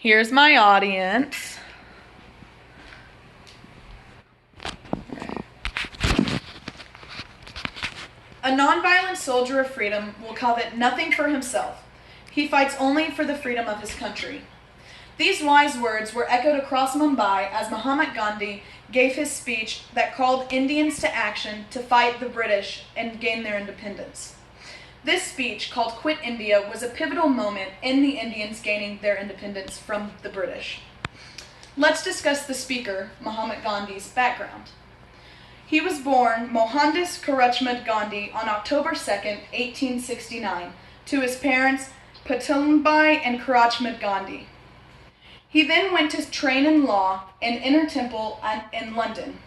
Here's my audience. A nonviolent soldier of freedom will covet nothing for himself. He fights only for the freedom of his country. These wise words were echoed across Mumbai as Mahatma Gandhi gave his speech that called Indians to action to fight the British and gain their independence. This speech, called Quit India, was a pivotal moment in the Indians gaining their independence from the British. Let's discuss the speaker, Mahatma Gandhi's background. He was born Mohandas Karachand Gandhi on October 2nd, 1869, to his parents Putulambai and Karachand Gandhi. He then went to train in law in Inner Temple in London.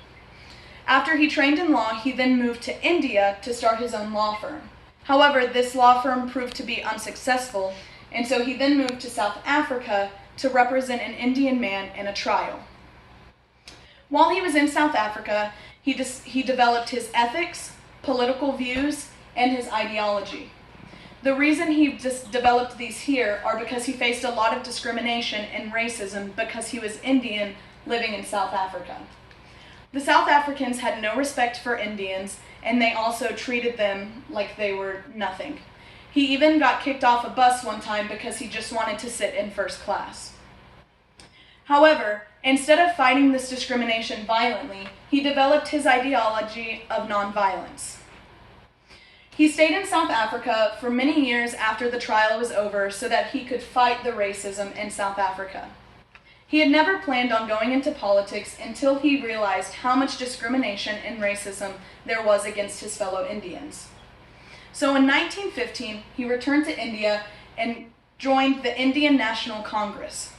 After he trained in law, he then moved to India to start his own law firm. However, this law firm proved to be unsuccessful, and so he then moved to South Africa to represent an Indian man in a trial. While he was in South Africa, he developed his ethics, political views, and his ideology. The reason he developed these here are because he faced a lot of discrimination and racism because he was Indian living in South Africa. The South Africans had no respect for Indians, and they also treated them like they were nothing. He even got kicked off a bus one time because he just wanted to sit in first class. However, instead of fighting this discrimination violently, he developed his ideology of nonviolence. He stayed in South Africa for many years after the trial was over so that he could fight the racism in South Africa. He had never planned on going into politics until he realized how much discrimination and racism there was against his fellow Indians. So in 1915, he returned to India and joined the Indian National Congress.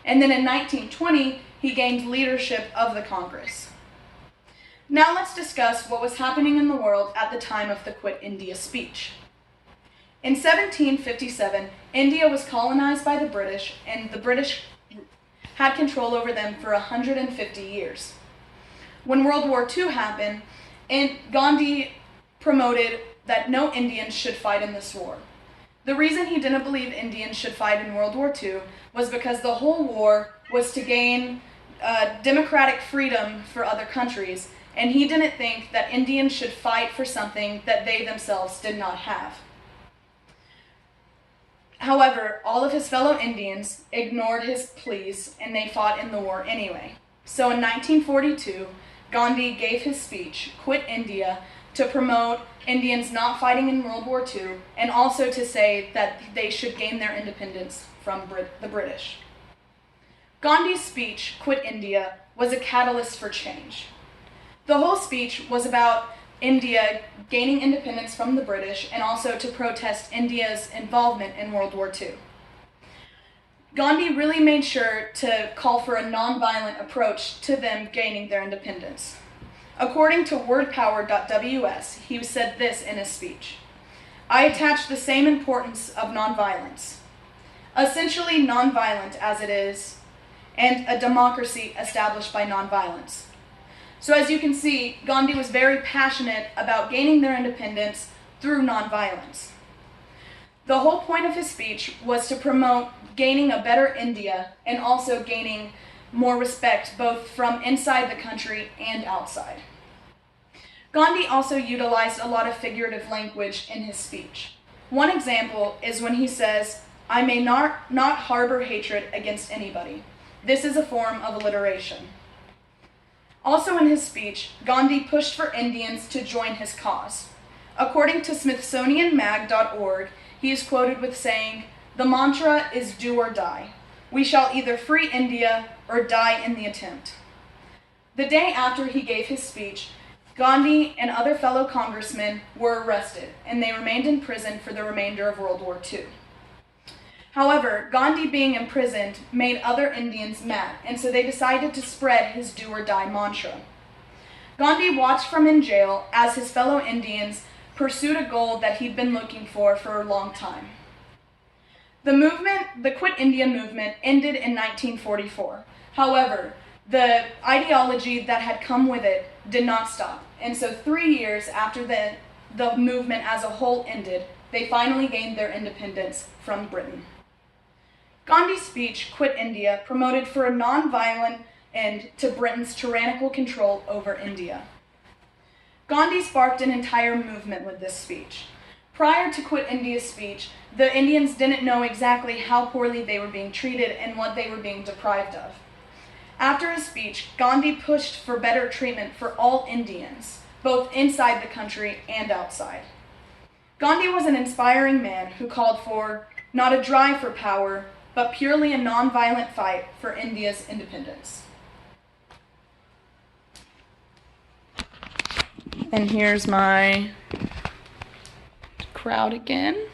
And then in 1920, he gained leadership of the Congress. Now let's discuss what was happening in the world at the time of the Quit India speech. In 1757, India was colonized by the British, and the British had control over them for 150 years. When World War II happened, Gandhi promoted that no Indians should fight in this war. The reason he didn't believe Indians should fight in World War II was because the whole war was to gain democratic freedom for other countries, and he didn't think that Indians should fight for something that they themselves did not have. However, all of his fellow Indians ignored his pleas, and they fought in the war anyway. So in 1942, Gandhi gave his speech, Quit India, to promote Indians not fighting in World War II, and also to say that they should gain their independence from the British. Gandhi's speech, Quit India, was a catalyst for change. The whole speech was about India gaining independence from the British and also to protest India's involvement in World War II. Gandhi really made sure to call for a nonviolent approach to them gaining their independence. According to wordpower.ws, he said this in his speech: "I attach the same importance of nonviolence, essentially nonviolent as it is, and a democracy established by nonviolence." So as you can see, Gandhi was very passionate about gaining their independence through nonviolence. The whole point of his speech was to promote gaining a better India and also gaining more respect both from inside the country and outside. Gandhi also utilized a lot of figurative language in his speech. One example is when he says, "I may not harbor hatred against anybody. This is a form of alliteration." Also in his speech, Gandhi pushed for Indians to join his cause. According to SmithsonianMag.org, he is quoted with saying, "The mantra is do or die. We shall either free India or die in the attempt." The day after he gave his speech, Gandhi and other fellow congressmen were arrested, and they remained in prison for the remainder of World War II. However, Gandhi being imprisoned made other Indians mad, and so they decided to spread his do or die mantra. Gandhi watched from in jail as his fellow Indians pursued a goal that he'd been looking for a long time. The Quit India movement ended in 1944. However, the ideology that had come with it did not stop, and so 3 years after the movement as a whole ended, they finally gained their independence from Britain. Gandhi's speech, Quit India, promoted for a non-violent end to Britain's tyrannical control over India. Gandhi sparked an entire movement with this speech. Prior to Quit India's speech, the Indians didn't know exactly how poorly they were being treated and what they were being deprived of. After his speech, Gandhi pushed for better treatment for all Indians, both inside the country and outside. Gandhi was an inspiring man who called for not a drive for power, but purely a non-violent fight for India's independence. And here's my crowd again.